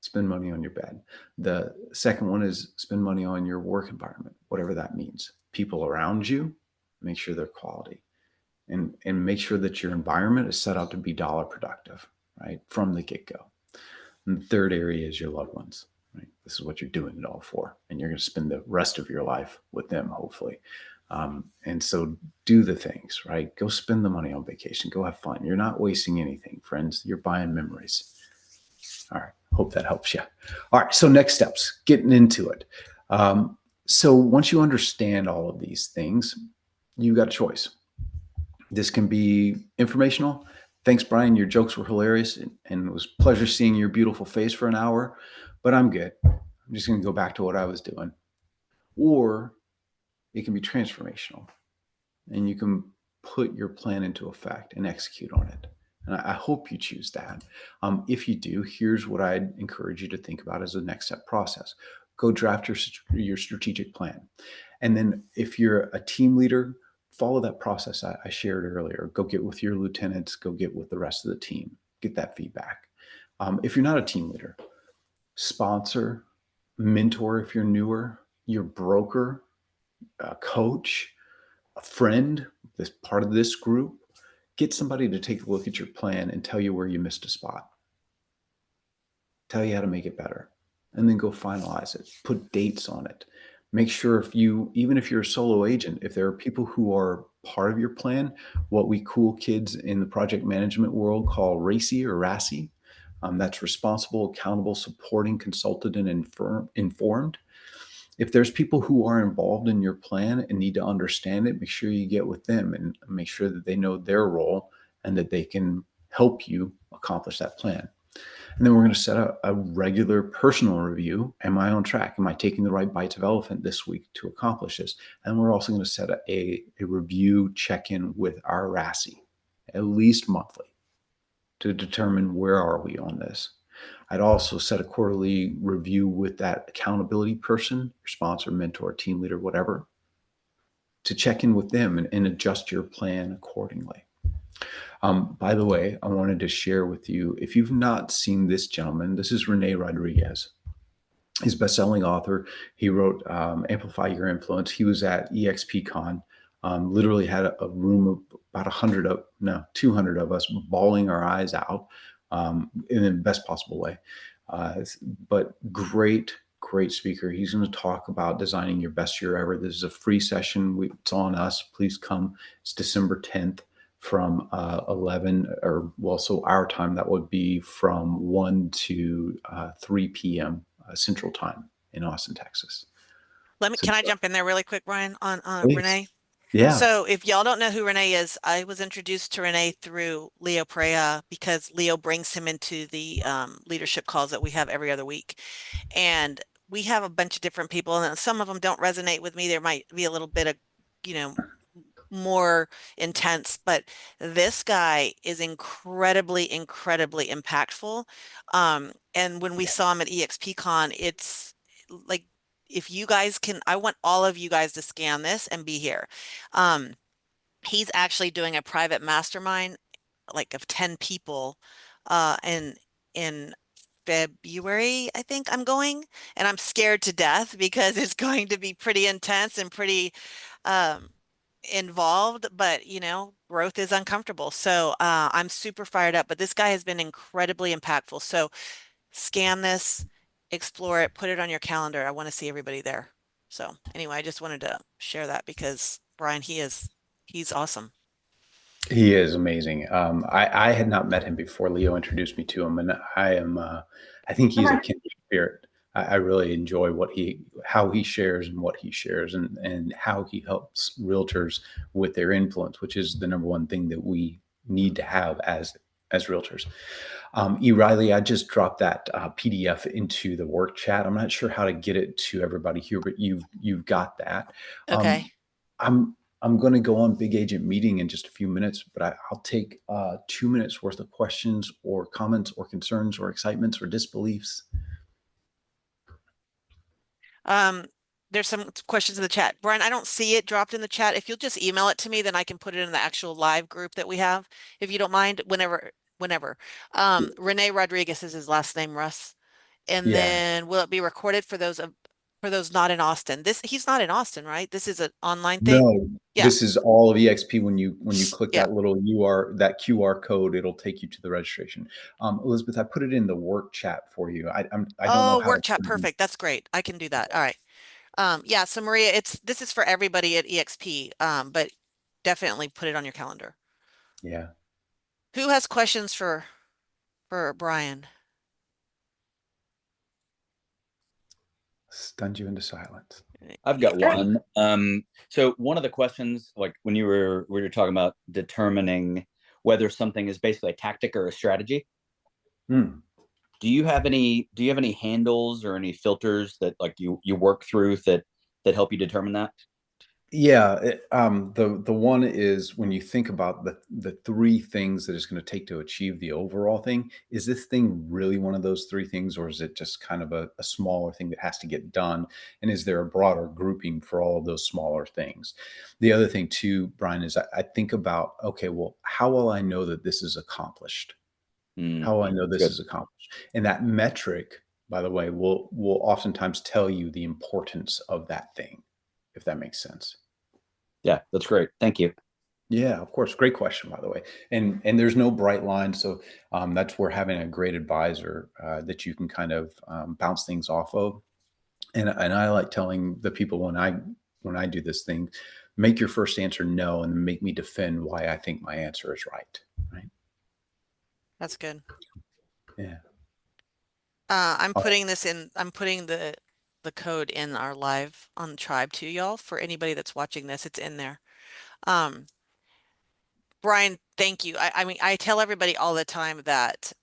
Spend money on your bed. The second one is spend money on your work environment, whatever that means. People around you, make sure they're quality. And make sure that your environment is set out to be dollar productive, right, from the get-go. And the third area is your loved ones, right? This is what you're doing it all for. And you're going to spend the rest of your life with them, hopefully. And so do the things, right? Go spend the money on vacation. Go have fun. You're not wasting anything, friends. You're buying memories. All right. Hope that helps you. All right. So next steps, getting into it. So once you understand all of these things, you've got a choice. This can be informational. Thanks, Bryon. Your jokes were hilarious, and it was a pleasure seeing your beautiful face for an hour, but I'm good. I'm just going to go back to what I was doing. Or it can be transformational, and you can put your plan into effect and execute on it. And I hope you choose that. If you do, here's what I'd encourage you to think about as a next step process. Go draft your strategic plan. And then if you're a team leader, follow that process I shared earlier. Go get with your lieutenants, go get with the rest of the team, get that feedback. If you're not a team leader, sponsor, mentor if you're newer, your broker, a coach, a friend, this part of this group, get somebody to take a look at your plan and tell you where you missed a spot. Tell you how to make it better. And then go finalize it. Put dates on it. Make sure even if you're a solo agent, if there are people who are part of your plan, what we cool kids in the project management world call RACI or RACI, that's responsible, accountable, supporting, consulted, and informed. If there's people who are involved in your plan and need to understand it, make sure you get with them and make sure that they know their role and that they can help you accomplish that plan. And then we're going to set a regular personal review. Am I on track? Am I taking the right bites of elephant this week to accomplish this? And we're also going to set a review check-in with our RACI, at least monthly, to determine where are we on this. I'd also set a quarterly review with that accountability person, sponsor, mentor, team leader, whatever, to check in with them and adjust your plan accordingly. By the way, I wanted to share with you, if you've not seen this gentleman, this is Rene Rodriguez. He's a best-selling author. He wrote Amplify Your Influence. He was at eXp literally had a room of about 200 of us bawling our eyes out in the best possible way. But great speaker. He's going to talk about designing your best year ever. This is a free session. It's on us. Please come. It's December 10th from 11 so our time, that would be from 1 to 3 p.m. Central Time in Austin, Texas. Can I jump in there really quick, Bryon, on Renee? Yeah. So if y'all don't know who Renee is, I was introduced to Renee through Leo Preya because Leo brings him into the leadership calls that we have every other week. And we have a bunch of different people, and some of them don't resonate with me. There might be a little bit of, more intense, but this guy is incredibly impactful. And when we saw him at eXpCon, it's like, if you guys can, I want all of you guys to scan this and be here. He's actually doing a private mastermind, like of 10 people, in February, I think I'm going, and I'm scared to death because it's going to be pretty intense and pretty involved, but growth is uncomfortable. So I'm super fired up, but this guy has been incredibly impactful. So scan this, explore it, put it on your calendar. I want to see everybody there. So anyway, I just wanted to share that because Bryon, he's awesome. He is amazing. I had not met him before Leo introduced me to him, and I think he's a kindred spirit. I really enjoy how he shares and what he shares and how he helps realtors with their influence, which is the number one thing that we need to have as realtors. E. Riley, I just dropped that PDF into the work chat. I'm not sure how to get it to everybody here, but you've got that. Okay. I'm going to go on Big Agent Meeting in just a few minutes, but I'll take 2 minutes worth of questions or comments or concerns or excitements or disbeliefs. There's some questions in the chat. Bryon, I don't see it dropped in the chat. If you'll just email it to me, then I can put it in the actual live group that we have, if you don't mind, whenever. Rene Rodriguez is his last name, Russ. And Yeah. then will it be recorded for those not in Austin? He's not in Austin, right? This is an online thing? No, Yeah. this is all of eXp. When you click Yeah. that little that QR code, it'll take you to the registration. Elizabeth, I put it in the work chat for you. I don't know how work to chat. Perfect. That's great. I can do that. All right. Yeah. So Maria, this is for everybody at eXp. But definitely put it on your calendar. Yeah. Who has questions for Bryon? Stunned you into silence. I've got one. So one of the questions, like when we were talking about determining whether something is basically a tactic or a strategy. Hmm. Do you have any handles or any filters that like you work through that help you determine that? Yeah, the one is when you think about the three things that it's going to take to achieve the overall thing. Is this thing really one of those three things, or is it just kind of a smaller thing that has to get done? And is there a broader grouping for all of those smaller things? The other thing too, Bryon, is I think about, okay, well, how will I know that this is accomplished? How will I know this Good. is accomplished? And that metric, by the way, will oftentimes tell you the importance of that thing, if that makes sense. Yeah, that's great. Thank you. Yeah, of course. Great question, by the way. And there's no bright line, so that's where having a great advisor that you can kind of bounce things off of. And I like telling the people when I do this thing, make your first answer no, and make me defend why I think my answer is right. Right? That's good. Yeah. I'm putting the code in our live on Tribe too, y'all. For anybody that's watching this, it's in there. Bryon, thank you. I mean, I tell everybody all the time that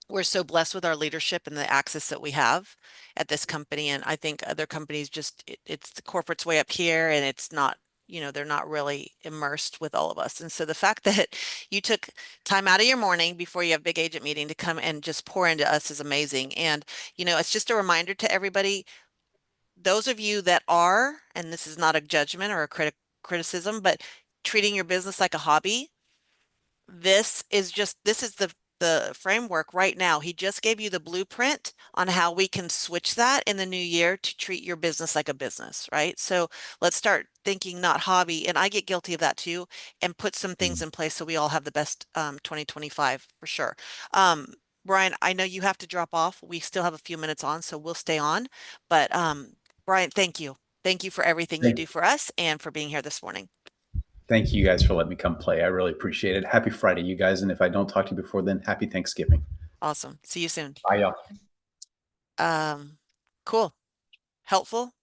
we're so blessed with our leadership and the access that we have at this company. And I think other companies just, it's the corporate's way up here and it's not, they're not really immersed with all of us. And so the fact that you took time out of your morning before you have big agent meeting to come and just pour into us is amazing. And, it's just a reminder to everybody, those of you that are, and this is not a judgment or a criticism, but treating your business like a hobby, this is the framework right now. He just gave you the blueprint on how we can switch that in the new year to treat your business like a business, right? So let's start thinking not hobby, and I get guilty of that too, and put some things in place so we all have the best 2025 for sure. Bryon, I know you have to drop off. We still have a few minutes on, so we'll stay on. But Bryon, thank you. Thank you for everything you do for us and for being here this morning. Thank you guys for letting me come play. I really appreciate it. Happy Friday, you guys. And if I don't talk to you before then, happy Thanksgiving. Awesome. See you soon. Bye, y'all. Cool. Helpful.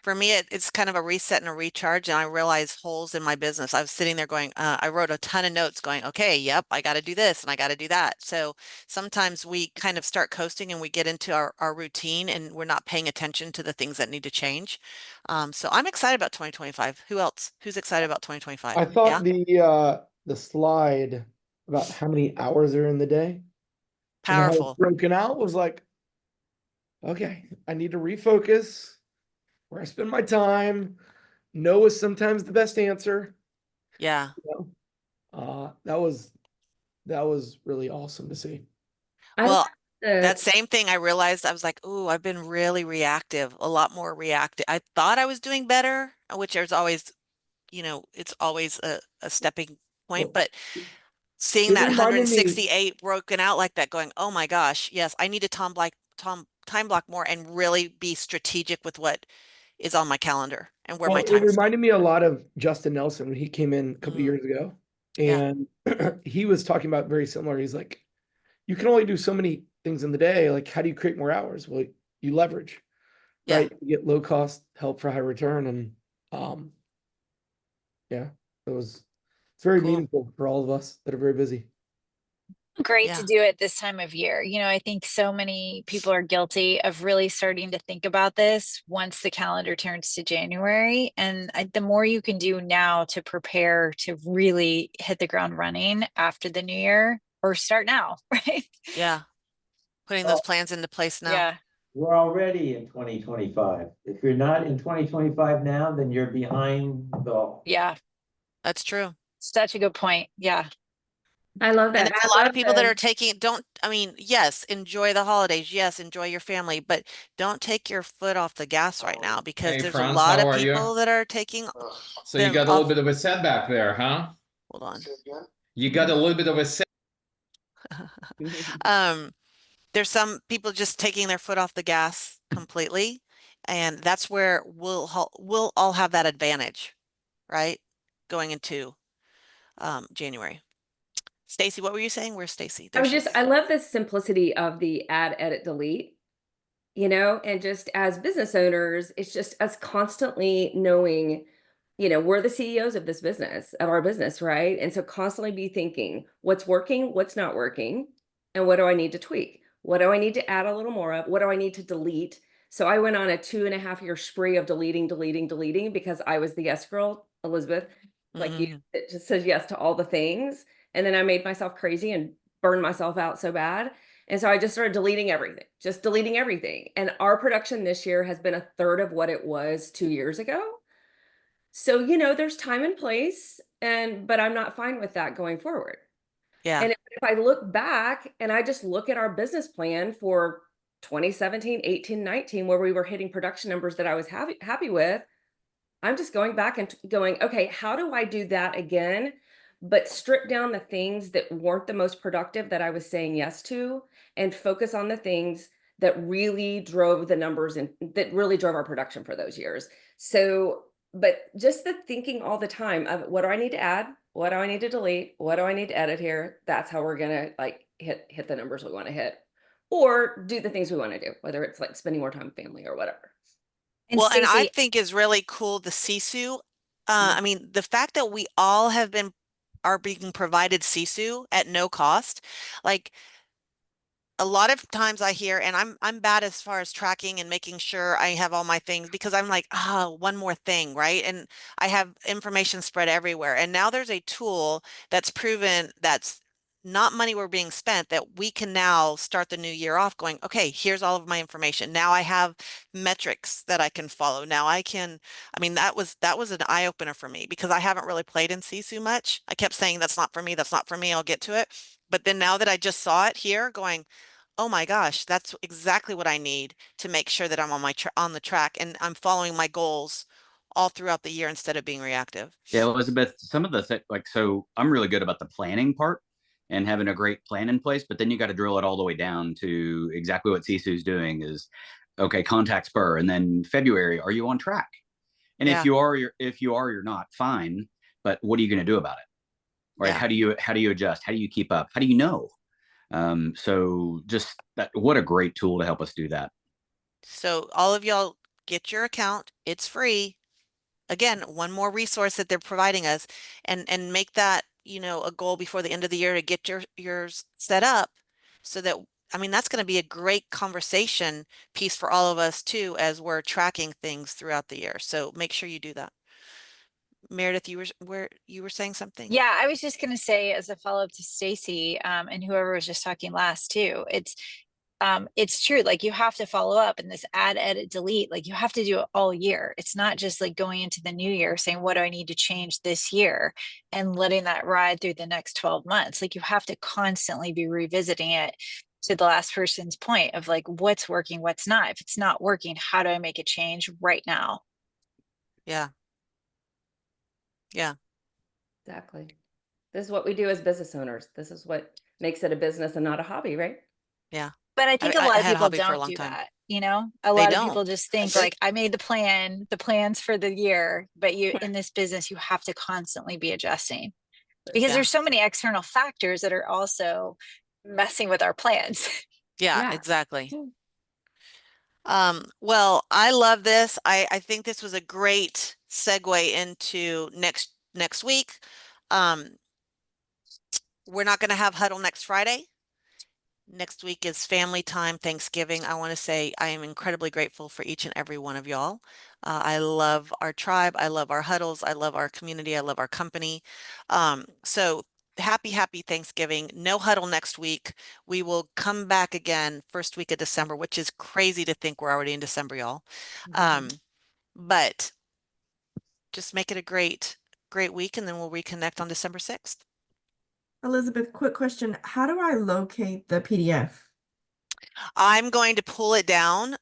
For me, it's kind of a reset and a recharge, and I realized holes in my business. I was sitting there going, I wrote a ton of notes going, okay, yep, I got to do this and I got to do that. So sometimes we kind of start coasting and we get into our routine and we're not paying attention to the things that need to change. So I'm excited about 2025. Who else? Who's excited about 2025? I thought Yeah? the slide about how many hours are in the day and how Powerful. it's broken out was like, okay, I need to refocus where I spend my time. No is sometimes the best answer. Yeah. That was really awesome to see. Well, that same thing I realized, I was like, oh, I've been really reactive, a lot more reactive. I thought I was doing better, which there's always, it's always a stepping point, but seeing It that reminded me- 168 broken out like that, going, oh my gosh, yes, I need to time block more and really be strategic with what is on my calendar and where my time It is. reminded me a lot of Justin Nelson when he came in a couple of years ago. And he was talking about very similar. He's like, you can only do so many things in the day. Like, how do you create more hours? Well, you leverage, right? You get low cost help for high return. And it's very meaningful for all of us that are very busy. Great to do it this time of year. I think so many people are guilty of really starting to think about this once the calendar turns to January. And the more you can do now to prepare to really hit the ground running after the new year, or start now, right? Yeah. Putting those plans into place now. Yeah. We're already in 2025. If you're not in 2025 now, then you're behind the. Yeah. That's true. Such a good point. Yeah. I love that. And there's a lot of people that are yes, enjoy the holidays. Yes, enjoy your family, but don't take your foot off the gas right now because there's a lot of people that are taking. So you got a little bit of a setback there, huh? Hold on. You got a little bit of a set. There's some people just taking their foot off the gas completely, and that's where we'll all have that advantage, right? Going into January. Stacy, what were you saying? Where's Stacy? I love the simplicity of the add, edit, delete, and just as business owners, it's just us constantly knowing you know, we're the CEOs of this business, of our business, right? And so constantly be thinking what's working, what's not working, and what do I need to tweak? What do I need to add a little more of? What do I need to delete? So I went on a 2.5 year spree of deleting because I was the yes girl, Elizabeth, like you, it just says yes to all the things. And then I made myself crazy and burned myself out so bad. And so I just started deleting everything, just deleting everything. And our production this year has been 1/3 of what it was 2 years ago. So, you know, there's time and place, but I'm not fine with that going forward. Yeah. And if I look back and I just look at our business plan for 2017, 18, 19, where we were hitting production numbers that I was happy with, I'm just going back and going, okay, how do I do that again? But strip down the things that weren't the most productive that I was saying yes to, and focus on the things that really drove the numbers and that really drove our production for those years. So, but just the thinking all the time of what do I need to add? What do I need to delete? What do I need to edit here? That's how we're gonna like hit the numbers we want to hit, or do the things we want to do, whether it's like spending more time with family or whatever. And Well, and I Stacey, think is really cool the Sisu. I mean, the fact that we all are being provided Sisu at no cost, like a lot of times I hear, and I'm bad as far as tracking and making sure I have all my things because I'm like, one more thing, right? And I have information spread everywhere. And now there's a tool that's proven that's not money we're being spent, that we can now start the new year off going, okay, here's all of my information. Now I have metrics that I can follow. Now I mean, that was an eye opener for me because I haven't really played in Sisu much. I kept saying, that's not for me. That's not for me. I'll get to it. But then now that I just saw it here going, oh my gosh, that's exactly what I need to make sure that I'm on on the track and I'm following my goals all throughout the year instead of being reactive. Yeah, Elizabeth, some of the so I'm really good about the planning part and having a great plan in place, but then you got to drill it all the way down to exactly what Sisu's doing is, okay, contact spur, and then February, are you on track? And Yeah. if you are, you're not, fine. But what are you going to do about it? Right? Yeah. How do you adjust? How do you keep up? How do you know? So just that, what a great tool to help us do that. So all of y'all get your account. It's free. Again, one more resource that they're providing us, and make that, you know, a goal before the end of the year to get yours set up so that, I mean, that's going to be a great conversation piece for all of us too, as we're tracking things throughout the year. So make sure you do that. Meredith, you were saying something? yeah, I was just gonna say as a follow-up to Stacy, and whoever was just talking last too, it's true, like you have to follow up and this add, edit, delete, like you have to do it all year. It's not just like going into the new year saying, what do I need to change this year, and letting that ride through the next 12 months. Like you have to constantly be revisiting it, to the last person's point of like, what's working, what's not. If it's not working, how do I make a change right now? Yeah. Yeah. Exactly. This is what we do as business owners. This is what makes it a business and not a hobby, right? Yeah. But I think a I lot of had a people hobby for a don't long do time. that, you know? A They lot of people don't. just think like, I made the plans for the year, but in this business, you have to constantly be adjusting because Yeah. there's so many external factors that are also messing with our plans. Yeah, Yeah. exactly. Well, I love this. I think this was a great segue into next week. We're not going to have huddle next Friday. Next week is family time, Thanksgiving. I want to say I am incredibly grateful for each and every one of y'all. I love our tribe. I love our huddles. I love our community. I love our company. So happy Thanksgiving. No huddle next week. We will come back again first week of December, which is crazy to think we're already in December, y'all. But just make it a great week, and then we'll reconnect on December 6th. Elizabeth, quick question. How do I locate the PDF? I'm going to pull it down.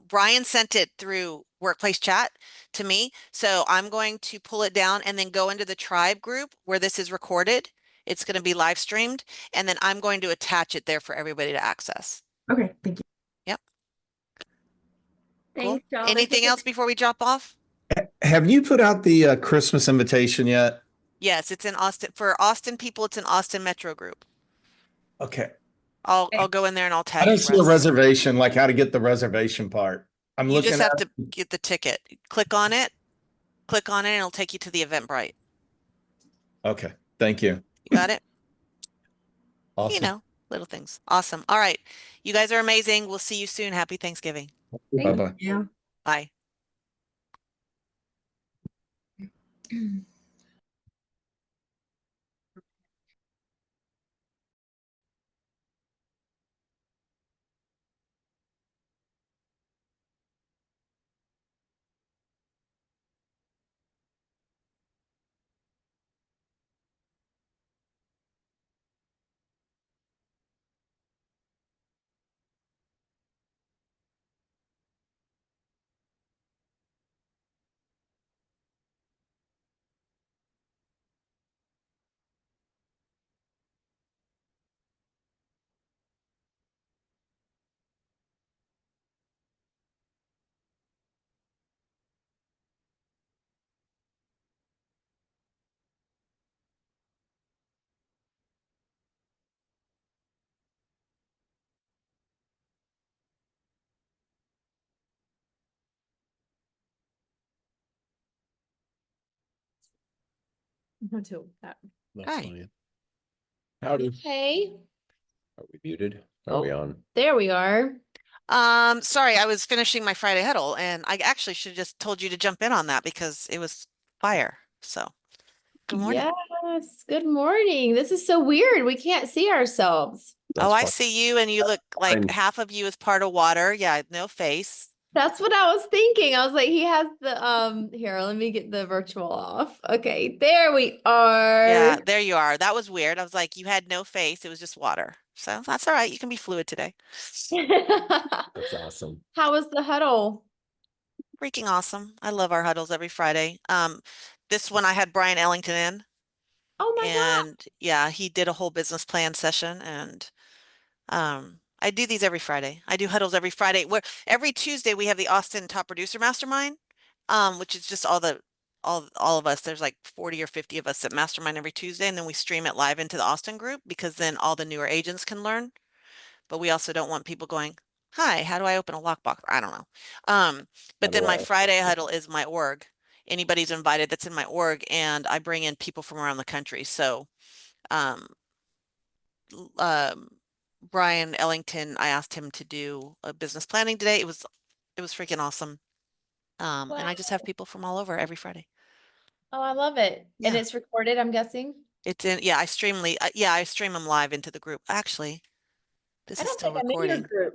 Bryon sent it through workplace chat to me. So I'm going to pull it down and then go into the tribe group where this is recorded. It's going to be live streamed. And then I'm going to attach it there for everybody to access. Okay, thank you. Yep. Cool. Thanks, y'all. Anything else before we drop off? Have you put out the Christmas invitation yet? Yes, it's in Austin. For Austin people, it's in Austin Metro Group. Okay. I'll go in there and I'll I tag don't you, see a Russ. reservation, like how to get the reservation part. I'm You looking just at have to get the ticket. Click on it, click on it and it'll take you to the Eventbrite. Okay. Thank you. You got it? You Awesome. know, little things. Awesome. All right. You guys are amazing. We'll see you soon. Happy Thanksgiving. Thank Bye-bye. you. Bye. To that. Hi. Howdy. Hey, Are we muted? Are Oh. we on? there we are. Sorry, I was finishing my Friday huddle and I actually should have just told you to jump in on that because it was fire. So good morning. Yes, good morning. This is so weird. We can't see ourselves. Oh, That's I fine. see you and you look like fine. half of you is part of water. Yeah, no face. That's what I was thinking. I was like, he has the here, let me get the virtual off. Okay, there we are. Yeah, there you are. That was weird. I was like, you had no face. It was just water. So that's all right. You can be fluid today. That's awesome. How was the huddle? Freaking awesome. I love our huddles every Friday. This one I had Bryon Ellington in. Oh my God. And yeah, he did a whole business plan session and I do these every Friday. I do huddles every Friday. Where every Tuesday we have the Austin Top Producer Mastermind, which is just all of us. There's like 40 or 50 of us that mastermind every Tuesday, and then we stream it live into the Austin group because then all the newer agents can learn. But we also don't want people going, "Hi, how do I open a lockbox?" I don't know. But then my Friday huddle is my org. Anybody's invited that's in my org, and I bring in people from around the country. So, um, Bryon Ellington, I asked him to do a business planning today. It was freaking awesome. And I just have people from all over every Friday. Oh, I love it. And Yeah. it's recorded, I'm guessing. It's in, yeah, I stream them live into the group. Actually, this I is don't still think I'm in your recording. group.